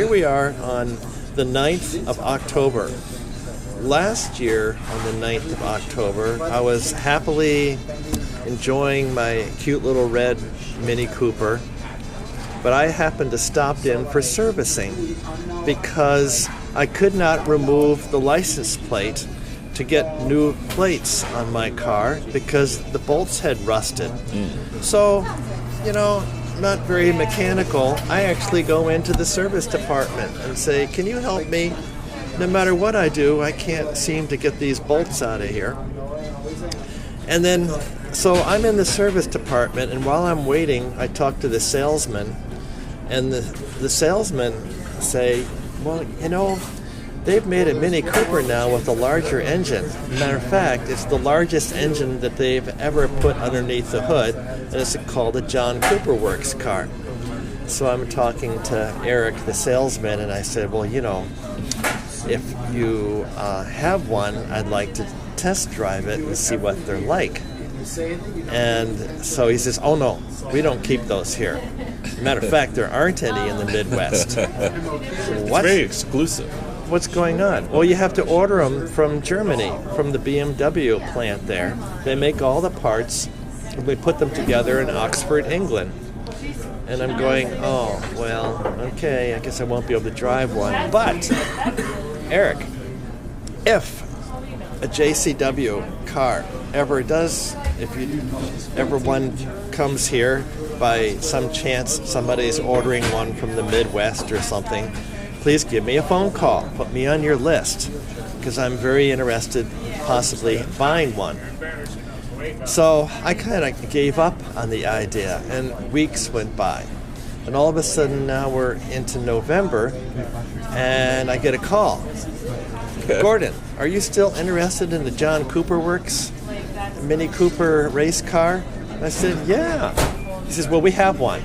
here we are on the 9th of October. Last year, on the 9th of October, I was happily enjoying my cute little red Mini Cooper, but I happened to stop in for servicing because I could not remove the license plate to get new plates on my car because the bolts had rusted. So, not very mechanical. I actually go into the service department and say, can you help me? No matter what I do, I can't seem to get these bolts out of here. And then, so I'm in the service department, and while I'm waiting, I talk to the salesman, and the salesman say, well, they've made a Mini Cooper now with a larger engine. Matter of fact, it's the largest engine that they've ever put underneath the hood, and it's called a John Cooper Works car. So I'm talking to Eric, the salesman, and I said, well, if you have one, I'd like to test drive it and see what they're like. And so he says, oh no, we don't keep those here. Matter of fact, there aren't any in the Midwest. What? It's very exclusive. What's going on? Well, you have to order them from Germany, from the BMW plant there. They make all the parts, and we put them together in Oxford, England. And I'm going, oh, well, okay, I guess I won't be able to drive one. But, Eric, if a JCW car ever does, ever one comes here by some chance, somebody's ordering one from the Midwest or something, please give me a phone call. Put me on your list, because I'm very interested possibly buying one. So I kind of gave up on the idea, and weeks went by. And all of a sudden now we're into November, and I get a call. Gordon, are you still interested in the John Cooper Works Mini Cooper race car? I said, yeah. He says, well, we have one.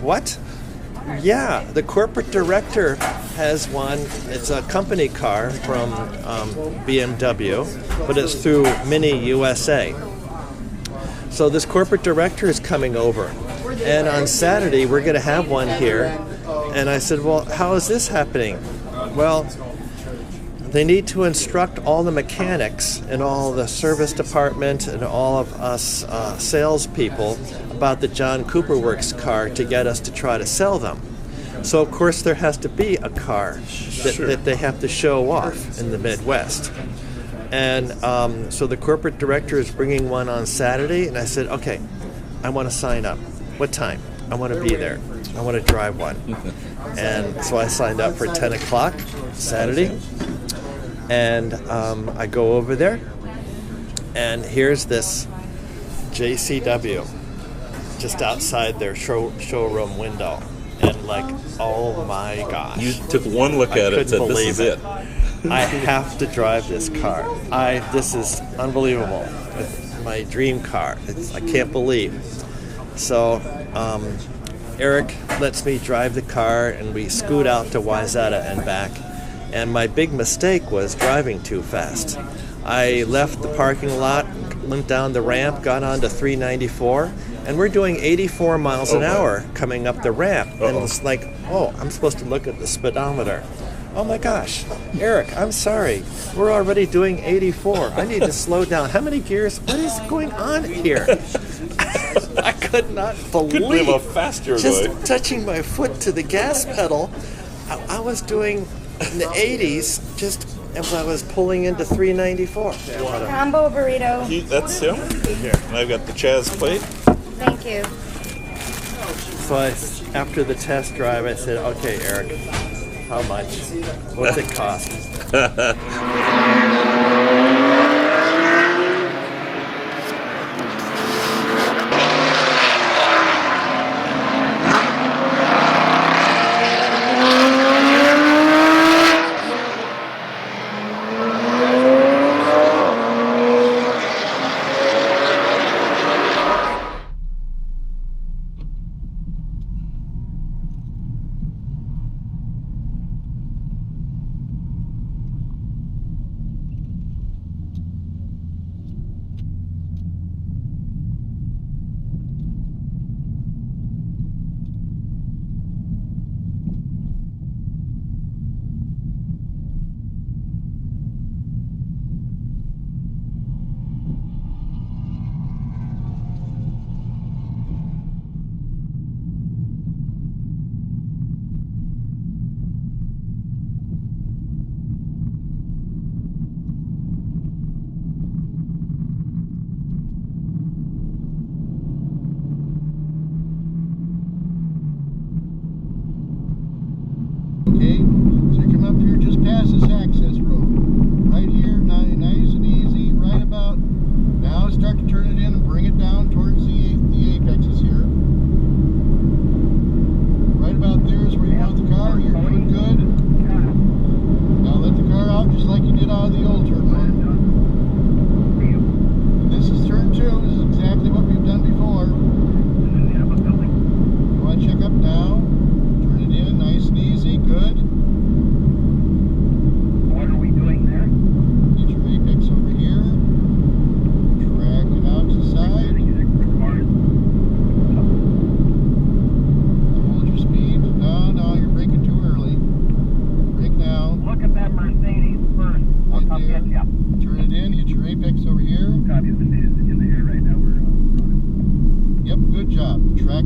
What? Yeah, the corporate director has one. It's a company car from BMW, but it's through Mini USA. So this corporate director is coming over, and on Saturday we're going to have one here. And I said, well, how is this happening? Well, they need to instruct all the mechanics and all the service department and all of us salespeople about the John Cooper Works car to get us to try to sell them. So, of course, there has to be a car that they have to show off in the Midwest. And so the corporate director is bringing one on Saturday, and I said, okay, I want to sign up. What time? I want to be there. I want to drive one. And so I signed up for 10 o'clock Saturday. And I go over there, and here's this JCW just outside their showroom window. And like, oh my gosh. You took one look at it and said, this is it. I have to drive this car. This is unbelievable. It's my dream car. I can't believe. So Eric lets me drive the car, and we scoot out to Wayzata and back. And my big mistake was driving too fast. I left the parking lot, went down the ramp, got onto 394, and we're doing 84 miles an hour coming up the ramp. And it's like, oh, I'm supposed to look at the speedometer. Oh my gosh, Eric, I'm sorry. We're already doing 84. I need to slow down. How many gears? What is going on here? I could not believe how fast you're just going. Touching my foot to the gas pedal. I was doing in the 80s just as I was pulling into 394. Combo burrito. That's him? Here, I've got the Chaz plate. Thank you. So after the test drive, I said, okay, Eric, how much? What's it cost?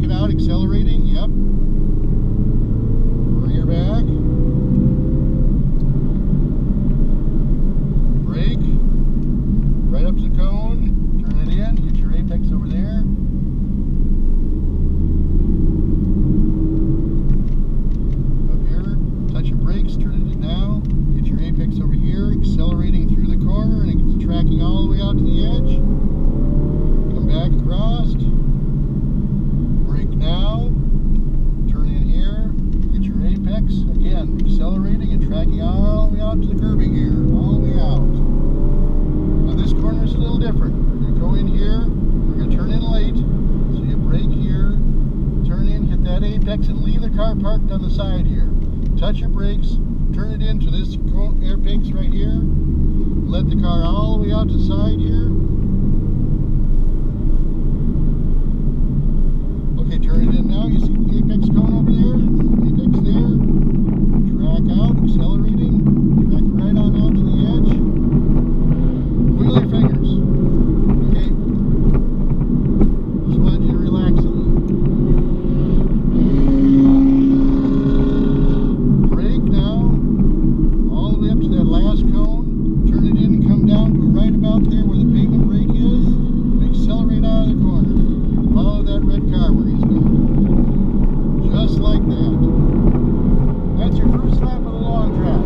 it out, accelerating, yep. Bring her back. Brake. Right up to the cone. Turn it in. Get your apex over there. Up here. Touch your brakes. Turn it in now. Get your apex over here. Accelerating through the corner, and it's tracking all the way out to the edge. Come back across. Brake now. Turn in here. Get your apex. Again, accelerating and tracking all the way out to the curbing here. All the way out. Now this corner is a little different. We're going to go in here. We're going to turn in late. So you brake here. Turn in, hit that apex, and leave the car parked on the side here. Touch your brakes. Turn it into this apex right here. Let the car all the way out to the side here. Okay, turn it in now. You see the apex cone over there? Apex there. Track out, accelerating. Track right on out to the edge. Wiggle your fingers. Okay? Just want you to relax a little. Brake now. All the way up to that last cone. Turn it in and come down to right about there where the pavement brake is. And accelerate out of the corner. Follow that red car where he's going. Just like that. That's your first lap of the long track.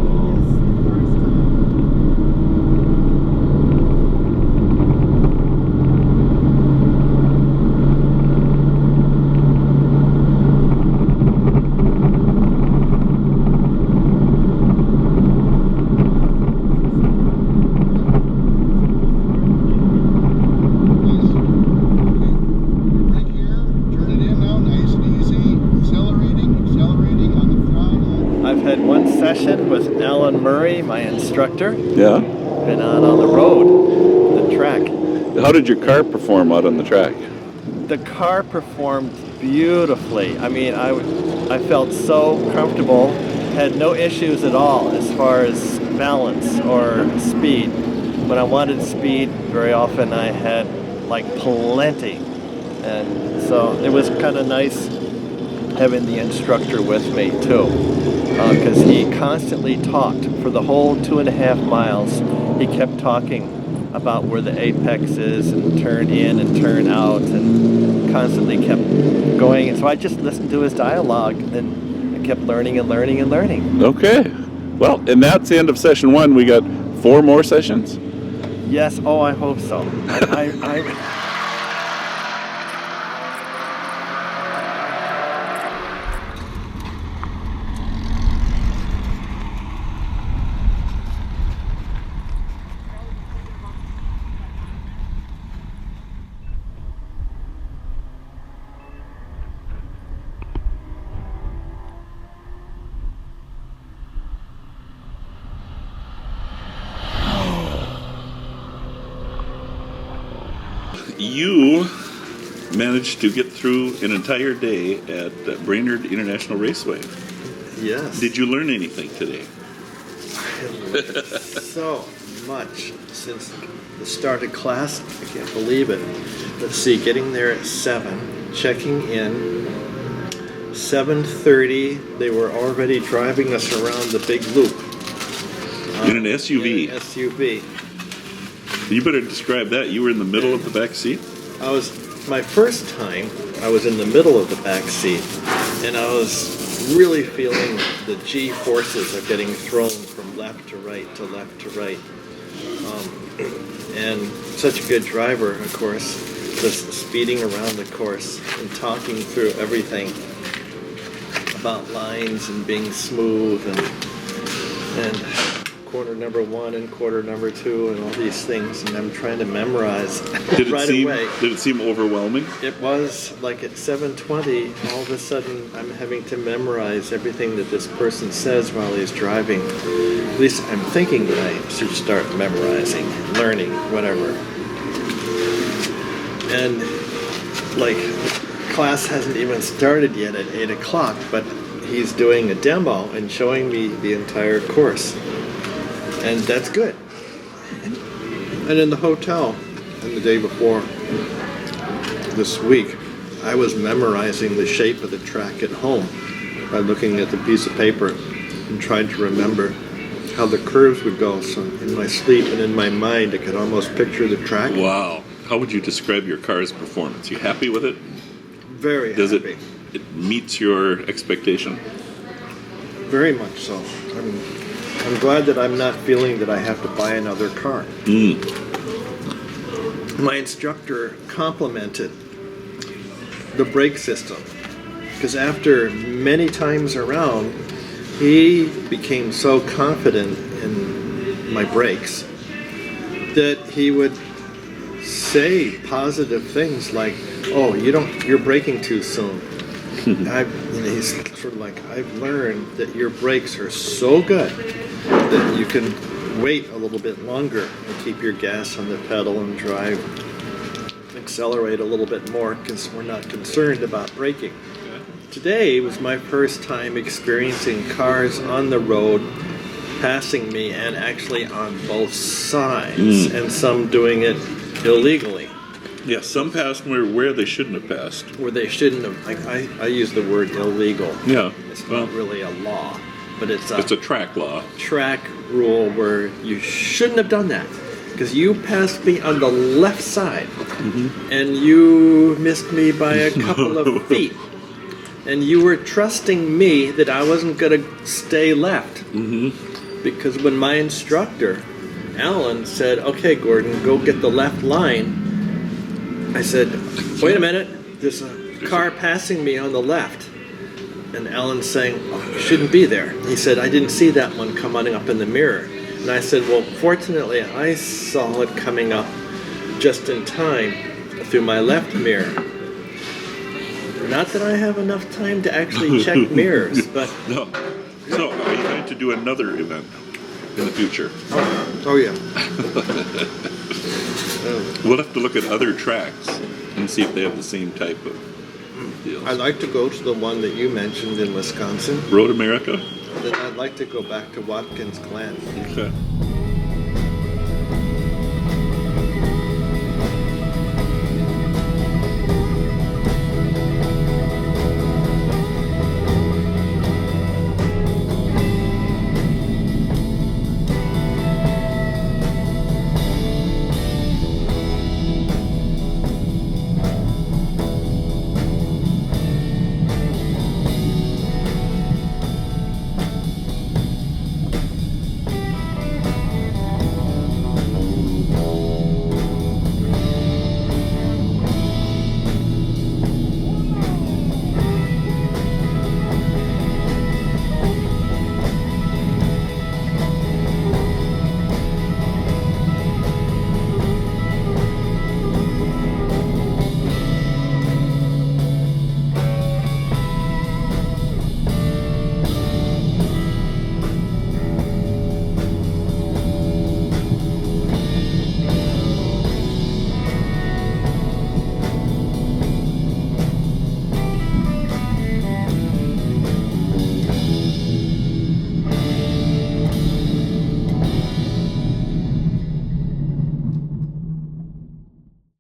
Session with Alan Murray, my instructor. Yeah. Been on the road, the track. How did your car perform out on the track? The car performed beautifully. I mean, I felt so comfortable, had no issues at all as far as balance or speed. When I wanted speed, very often I had like plenty. And so it was kind of nice having the instructor with me too. Because he constantly talked for the whole 2.5 miles. He kept talking about where the apex is and turn in and turn out, and constantly kept going. And so I just listened to his dialogue and I kept learning and learning and learning. Okay. Well, and that's the end of session 1. We got 4 more sessions? Yes. Oh, I hope so. You managed to get through an entire day at Brainerd International Raceway. Yes. Did you learn anything today? I learned so much since the start of class. I can't believe it. Let's see, getting there at 7, checking in. 7:30, they were already driving us around the big loop. In an SUV? In an SUV. You better describe that. You were in the middle of the back seat? My first time, I was in the middle of the back seat, and I was really feeling the G-forces of getting thrown from left to right to left to right. And such a good driver, of course, just speeding around the course and talking through everything about lines and being smooth and quarter number 1 and quarter number 2 and all these things, and I'm trying to memorize right away. Did it seem overwhelming? It was like at 7:20, all of a sudden I'm having to memorize everything that this person says while he's driving. At least I'm thinking that I should start memorizing, learning, whatever. And like, class hasn't even started yet at 8 o'clock, but he's doing a demo and showing me the entire course. And that's good. And in the hotel, and the day before, this week, I was memorizing the shape of the track at home by looking at the piece of paper and trying to remember how the curves would go. So in my sleep and in my mind, I could almost picture the track. Wow. How would you describe your car's performance? You happy with it? Very Does happy. it meets your expectation? Very much so. I'm glad that I'm not feeling that I have to buy another car. My instructor complimented the brake system because after many times around, he became so confident in my brakes that he would say positive things like, "Oh, you're braking too soon." He's sort of like, "I've learned that your brakes are so good that you can wait a little bit longer and keep your gas on the pedal and accelerate a little bit more because we're not concerned about braking." Today was my first time experiencing cars on the road passing me, and actually on both sides, and some doing it illegally. Yeah, some passed where they shouldn't have passed. Where they shouldn't have. Like I use the word illegal. Yeah. It's not really a law, but it's a track law. Track rule where you shouldn't have done that. Because you passed me on the left side, and you missed me by a couple of feet. And you were trusting me that I wasn't going to stay left. Because when my instructor, Alan, said, "Okay, Gordon, go get the left line," I said, "Wait a minute, there's a car passing me on the left." And Alan's saying, "Oh, you shouldn't be there." He said, "I didn't see that one coming up in the mirror." And I said, "Well, fortunately, I saw it coming up just in time through my left mirror." Not that I have enough time to actually check mirrors, but... No. So, are you going to do another event in the future? Oh yeah. We'll have to look at other tracks and see if they have the same type of deals. I'd like to go to the one that you mentioned in Wisconsin. Road America? Then I'd like to go back to Watkins Glen. Okay.